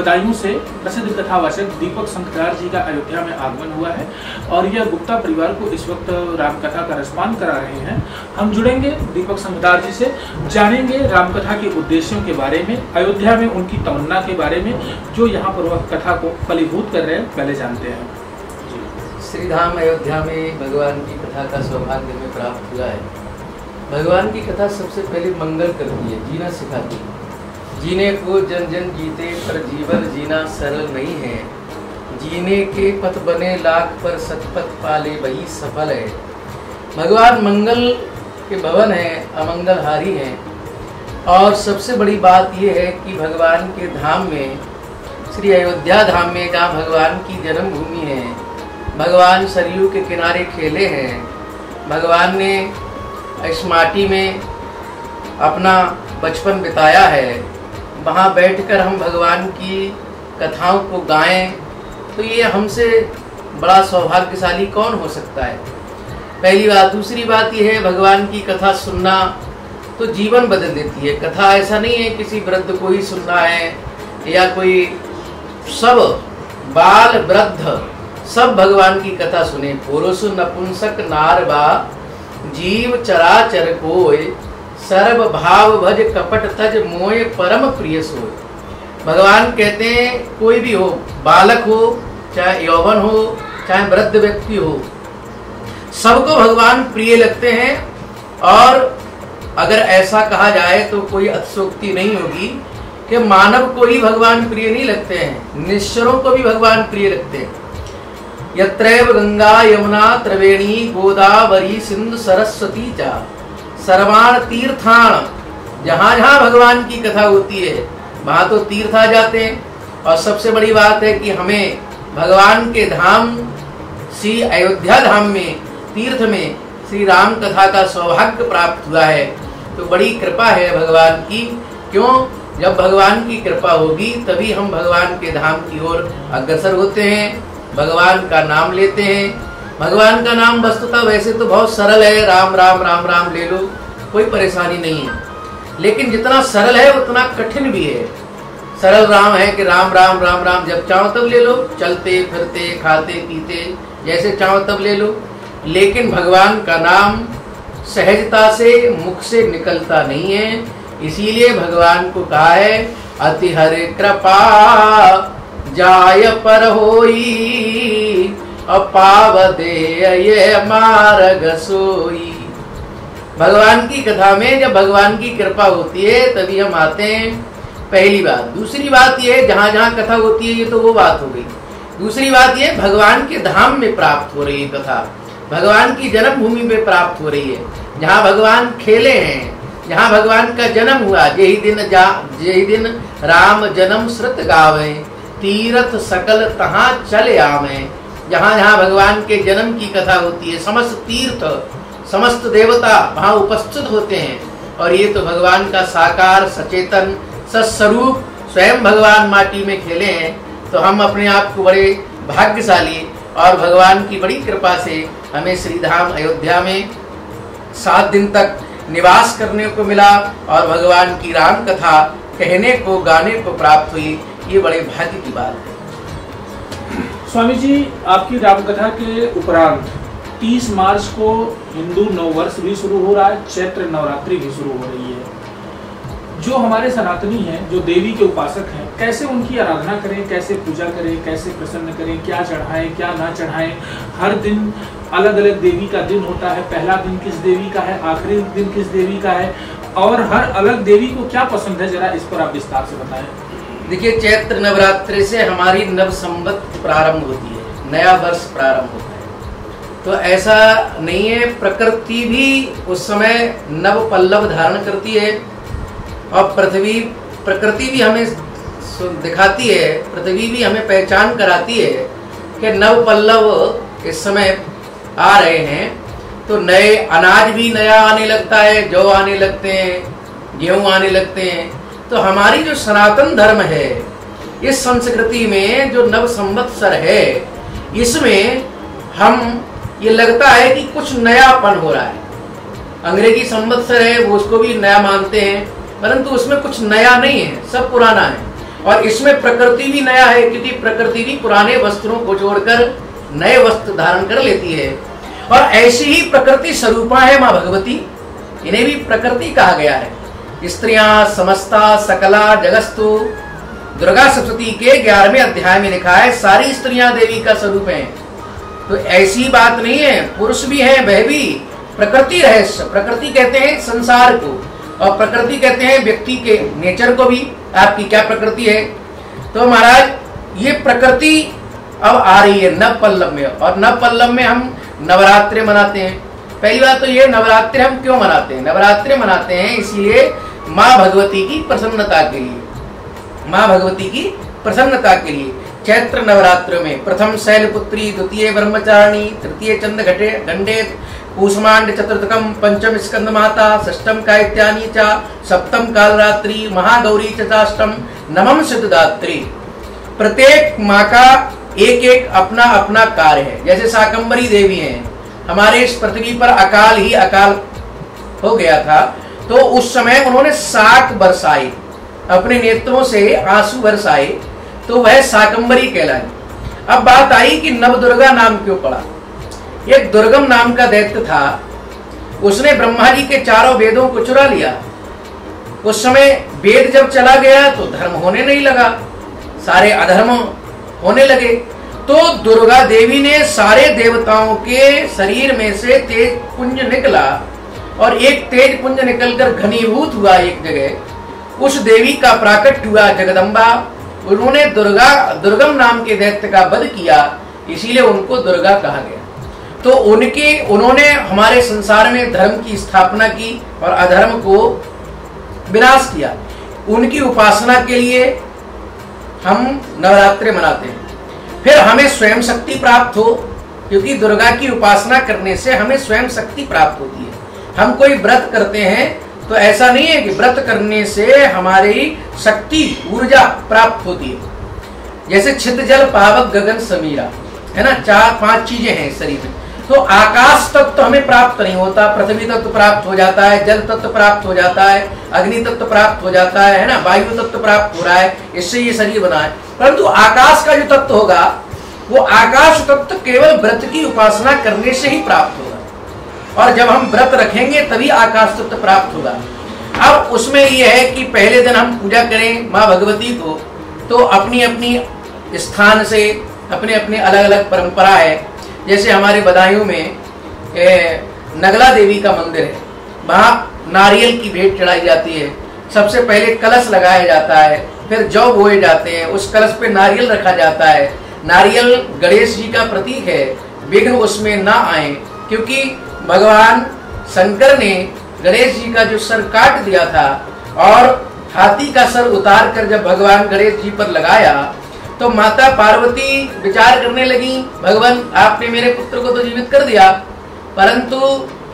बदायूं से प्रसिद्ध कथावाचक दीपक संकदार जी का अयोध्या में आगमन हुआ है और यह गुप्ता परिवार को इस वक्त रामकथा का रसपान करा रहे हैं। हम जुड़ेंगे दीपक संकदार जी से, जानेंगे रामकथा के उद्देश्यों के बारे में, अयोध्या में उनकी तमन्ना के बारे में, जो यहाँ पर वह कथा को फलीभूत कर रहे हैं। पहले जानते हैं। श्री धाम अयोध्या में भगवान की कथा का सौभाग्य में प्राप्त हुआ है। भगवान की कथा सबसे पहले मंगल करती है, जीना सिखाती है। जीने को जन जन जीते पर जीवन जीना सरल नहीं है। जीने के पथ बने लाख पर सतपथ पाले वही सफल है। भगवान मंगल के भवन है, अमंगलहारी हैं। और सबसे बड़ी बात यह है कि भगवान के धाम में, श्री अयोध्या धाम में, जहाँ भगवान की जन्मभूमि है, भगवान सरयू के किनारे खेले हैं। भगवान ने इस माटी में अपना बचपन बिताया है। वहाँ बैठकर हम भगवान की कथाओं को गाएं तो ये हमसे बड़ा सौभाग्यशाली कौन हो सकता है। पहली बात। दूसरी बात यह है, भगवान की कथा सुनना तो जीवन बदल देती है। कथा ऐसा नहीं है किसी वृद्ध को ही सुनना है या कोई, सब बाल वृद्ध सब भगवान की कथा सुने। पुरुष नपुंसक नार बा जीव चराचर कोय, सर्व भाव भज कपट तज मोय परम प्रिय सोय। भगवान कहते हैं कोई भी हो, बालक हो चाहे यौवन हो चाहे वृद्ध व्यक्ति हो, सबको भगवान प्रिय लगते हैं। और अगर ऐसा कहा जाए तो कोई अतिशयोक्ति नहीं होगी कि मानव को ही भगवान प्रिय नहीं लगते हैं, निश्चरों को भी भगवान प्रिय लगते हैं। यत्रैव गंगा यमुना त्रिवेणी गोदावरी सिंधु सरस्वती चा सर्वाण तीर्थान। जहाँ जहाँ भगवान की कथा होती है वहाँ तो तीर्थ आ जाते हैं। और सबसे बड़ी बात है कि हमें भगवान के धाम श्री अयोध्या धाम में, तीर्थ में श्री राम कथा का सौभाग्य प्राप्त हुआ है। तो बड़ी कृपा है भगवान की। क्यों? जब भगवान की कृपा होगी तभी हम भगवान के धाम की ओर अग्रसर होते हैं, भगवान का नाम लेते हैं। भगवान का नाम वस्तुतः वैसे तो बहुत सरल है, राम राम राम राम ले लो, कोई परेशानी नहीं है। लेकिन जितना सरल है उतना कठिन भी है। सरल राम है कि राम राम राम राम जब चाहो तब ले लो, चलते फिरते खाते पीते जैसे चाहो तब ले लो। लेकिन भगवान का नाम सहजता से मुख से निकलता नहीं है। इसीलिए भगवान को कहा है अति हरे कृपा जाय पर होई, अपाव दे ये मार्ग सोई। भगवान की कथा में जब भगवान की कृपा होती है तभी हम आते हैं, पहली बात। दूसरी बात ये है, जहाँ जहाँ कथा होती है ये तो वो बात हो गई। दूसरी बात ये, भगवान के धाम में प्राप्त हो रही है कथा, भगवान की जन्मभूमि में प्राप्त हो रही है, जहाँ भगवान खेले हैं, जहाँ भगवान का जन्म हुआ। यही दिन राम जन्म श्रुत गावे, तीर्थ सकल तहाँ चले आवे। जहाँ जहाँ भगवान के जन्म की कथा होती है, समस्त तीर्थ समस्त देवता वहाँ उपस्थित होते हैं। और ये तो भगवान का साकार सचेतन सत्स्वरूप स्वयं भगवान माटी में खेले हैं। तो हम अपने आप को बड़े भाग्यशाली, और भगवान की बड़ी कृपा से हमें श्रीधाम अयोध्या में 7 दिन तक निवास करने को मिला और भगवान की राम कथा कहने को गाने को प्राप्त हुई। ये बड़े भाग्य की बात है। स्वामी जी, आपकी रामकथा के उपरांत 30 मार्च को हिंदू नववर्ष भी शुरू हो रहा है, चैत्र नवरात्रि भी शुरू हो रही है। जो हमारे सनातनी हैं, जो देवी के उपासक हैं, कैसे उनकी आराधना करें, कैसे पूजा करें, कैसे प्रसन्न करें, क्या चढ़ाएं क्या ना चढ़ाएं। हर दिन अलग अलग देवी का दिन होता है। पहला दिन किस देवी का है, आखिरी दिन किस देवी का है, और हर अलग देवी को क्या पसंद है, जरा इस पर आप विस्तार से बताएं। देखिए, चैत्र नवरात्रि से हमारी नव संवत प्रारंभ होती है, नया वर्ष प्रारंभ होता है। तो ऐसा नहीं है, प्रकृति भी उस समय नव पल्लव धारण करती है और प्रकृति भी हमें दिखाती है, पृथ्वी भी हमें पहचान कराती है कि नव पल्लव इस समय आ रहे हैं। तो नए अनाज भी नया आने लगता है, जौ आने लगते हैं, गेहूं आने लगते हैं। तो हमारी जो सनातन धर्म है, इस संस्कृति में जो नव संवत्सर है, इसमें हम ये लगता है कि कुछ नयापन हो रहा है। अंग्रेजी संवत्सर है, वो उसको भी नया मानते हैं, परंतु उसमें कुछ नया नहीं है, सब पुराना है। और इसमें प्रकृति भी नया है, क्योंकि प्रकृति भी पुराने वस्त्रों को छोड़कर नए वस्त्र धारण कर लेती है। और ऐसी ही प्रकृति स्वरूपा है माँ भगवती, इन्हें भी प्रकृति कहा गया है। स्त्रियां समस्ता सकला जगस्तु, दुर्गा सप्तती के 11वें अध्याय में लिखा है सारी स्त्रियां देवी का स्वरूप हैं। तो ऐसी बात नहीं है, पुरुष भी है, वह भी प्रकृति रहस्य। प्रकृति कहते हैं संसार को, और प्रकृति कहते हैं व्यक्ति के नेचर को भी, आपकी क्या प्रकृति है। तो महाराज ये प्रकृति अब आ रही है नव पल्लव में, और नव पल्लव में हम नवरात्रि मनाते हैं। पहली बात तो ये, नवरात्रि हम क्यों मनाते हैं? नवरात्रि मनाते हैं इसलिए माँ भगवती की प्रसन्नता के लिए, माँ भगवती की प्रसन्नता के लिए। चैत्र नवरात्र में प्रथम शैलपुत्री, द्वितीय ब्रह्मचारिणी, तृतीय चंद घटे गंडे, कूष्मांड चतुर्थकम, पंचम स्कंद माता, षष्टम कायत्यानी चा, सप्तम कालरात्रि, महागौरी चाष्टम, नवम सिद्धदात्री। प्रत्येक माँ का एक एक अपना अपना कार्य है। जैसे शाकंभरी देवी हैं, हमारे इस पृथ्वी पर अकाल ही अकाल हो गया था, तो उस समय उन्होंने शाक बरसाए, अपने नेत्रों से आंसू बरसाए, तो वह शाकंभरी कहलाई। अब बात आई कि नवदुर्गा नाम क्यों पड़ा। एक दुर्गम नाम का दैत्य था, उसने ब्रह्मा जी के चारों वेदों को चुरा लिया। उस समय वेद जब चला गया तो धर्म होने नहीं लगा, सारे अधर्म होने लगे। तो दुर्गा देवी ने सारे देवताओं के शरीर में से तेज पुंज निकला, और एक तेज पुंज निकलकर घनीभूत हुआ एक जगह। उस देवी का प्राकट हुआ जगदम्बा। उन्होंने दुर्गम नाम के दैत्य का वध किया, इसीलिए उनको दुर्गा कहा गया। तो उन्होंने हमारे संसार में धर्म की स्थापना की और अधर्म को विनाश किया। उनकी उपासना के लिए हम नवरात्रि मनाते हैं। फिर हमें स्वयं शक्ति प्राप्त हो, क्योंकि दुर्गा की उपासना करने से हमें स्वयं शक्ति प्राप्त होती है। हम कोई व्रत करते हैं तो ऐसा नहीं है कि व्रत करने से हमारी शक्ति ऊर्जा प्राप्त होती है। जैसे छित जल पावक गगन समीरा, है ना, 4-5 चीजें हैं शरीर में। तो आकाश तत्व हमें प्राप्त नहीं होता, पृथ्वी तत्व प्राप्त हो जाता है, जल तत्व प्राप्त हो जाता है, अग्नि तत्व प्राप्त हो जाता है ना, वायु तत्व प्राप्त हो रहा है, इससे ये शरीर बना है। परंतु आकाश का जो तत्व होगा, वो आकाश तत्व केवल व्रत की उपासना करने से ही प्राप्त होगा, और जब हम व्रत रखेंगे तभी आकाश तत्व प्राप्त होगा। अब उसमें यह है कि पहले दिन हम पूजा करें माँ भगवती को, तो अपनी अपनी स्थान से अपने अपने अलग अलग परंपरा है। जैसे हमारे बदायूं में नगला देवी का मंदिर है, वहाँ नारियल की भेंट चढ़ाई जाती है। सबसे पहले कलश लगाया जाता है, फिर जौ बोए जाते हैं, उस कलश पे नारियल रखा जाता है। नारियल गणेश जी का प्रतीक है, विघ्न उसमें ना आए, क्योंकि भगवान शंकर ने गणेश जी का जो सर काट दिया था और हाथी का सर उतार कर जब भगवान गणेश जी पर लगाया, तो माता पार्वती विचार करने लगी, भगवान आपने मेरे पुत्र को तो जीवित कर दिया, परंतु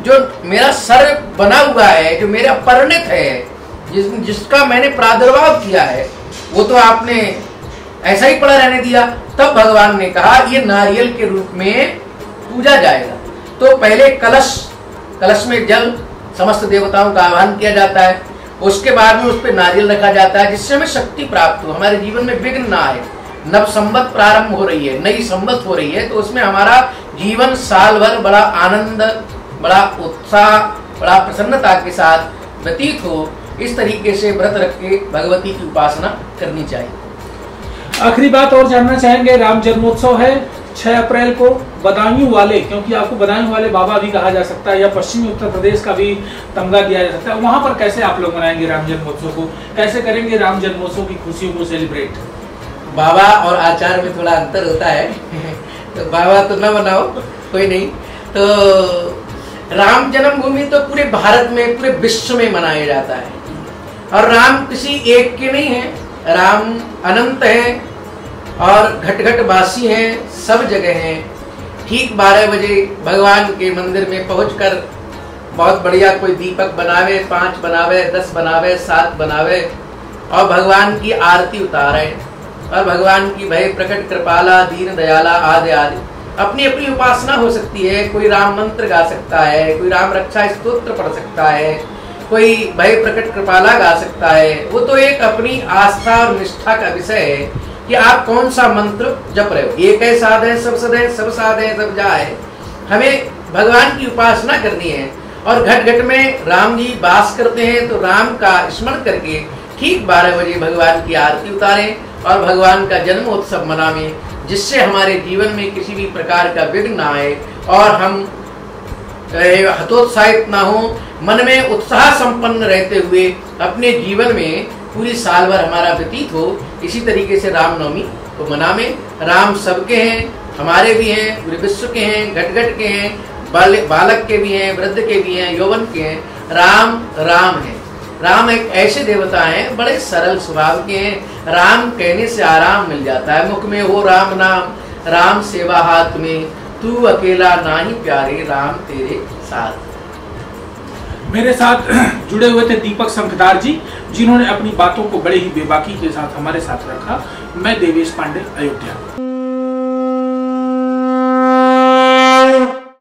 जो मेरा सर बना हुआ है, जो मेरा परिणत है, जिसका मैंने प्रादुर्भाव किया है, वो तो आपने ऐसा ही पड़ा रहने दिया। तब भगवान ने कहा ये नारियल के रूप में पूजा जाएगा। तो पहले कलश में जल समस्त देवताओं का आह्वान किया जाता है, उसके बाद में उस पर नारियल रखा जाता है, जिससे हमें शक्ति प्राप्त हो, हमारे जीवन में विघ्न ना आए। नव संवत प्रारंभ हो रही है, नई संवत हो रही है, तो उसमें हमारा जीवन साल भर बड़ा आनंद, बड़ा उत्साह, बड़ा प्रसन्नता के साथ व्यतीत हो। इस तरीके से व्रत रख के भगवती की उपासना करनी चाहिए। आखिरी बात और जानना चाहेंगे, राम जन्मोत्सव है 6 अप्रैल को, बदायूं वाले, क्योंकि आपको बदायूं वाले बाबा भी कहा जा सकता है, या पश्चिमी उत्तर प्रदेश का भी तमगा दिया जा सकता है, वहां पर कैसे आप लोग मनाएंगे राम जन्मोत्सव को, कैसे करेंगे राम जन्मोत्सव की खुशियों को सेलिब्रेट? बाबा और आचार में थोड़ा अंतर होता है तो बाबा तो न बनाओ, कोई नहीं। तो राम जन्मभूमि तो पूरे भारत में, पूरे विश्व में मनाया जाता है, और राम किसी एक के नहीं है, राम अनंत है और घट घट वासी हैं, सब जगह हैं। ठीक 12 बजे भगवान के मंदिर में पहुंचकर बहुत बढ़िया कोई दीपक बनावे, 5 बनावे, 10 बनावे, 7 बनावे, और भगवान की आरती उतारे, और भगवान की भय प्रकट कृपाला दीन दयाला आदि आदि अपनी अपनी उपासना हो सकती है। कोई राम मंत्र गा सकता है, कोई राम रक्षा स्तोत्र पढ़ सकता है, कोई भय प्रकट कृपाला गा सकता है, वो तो एक अपनी आस्था और निष्ठा का विषय है कि आप कौन सा मंत्र जप रहे हो। एक है साध है सब सद है, सब साध है सब जा है। हमें भगवान की उपासना करनी है और घट घट में राम जी वास करते हैं, तो राम का स्मरण करके ठीक 12 बजे भगवान की आरती उतारें और भगवान का जन्मोत्सव मनावें, जिससे हमारे जीवन में किसी भी प्रकार का विघ्न ना आए और हम हतोत्साहित ना हो, मन में उत्साह संपन्न रहते हुए अपने जीवन में पूरी साल भर हमारा व्यतीत हो। इसी तरीके से रामनवमी को मनावें। राम सबके हैं, हमारे भी हैं, पूरे विश्व के हैं, घट घट के हैं, बालक के भी हैं, वृद्ध के भी हैं, यौवन के हैं। राम राम है। राम एक ऐसे देवता हैं, बड़े सरल स्वभाव के हैं। राम कहने से आराम मिल जाता है। मुख में हो राम नाम, राम सेवा हाथ में, तू अकेला नाही प्यारे, राम तेरे साथ। मेरे साथ जुड़े हुए थे दीपक संखदार जी, जिन्होंने अपनी बातों को बड़े ही बेबाकी के साथ हमारे साथ रखा। मैं देवेश पांडे, अयोध्या।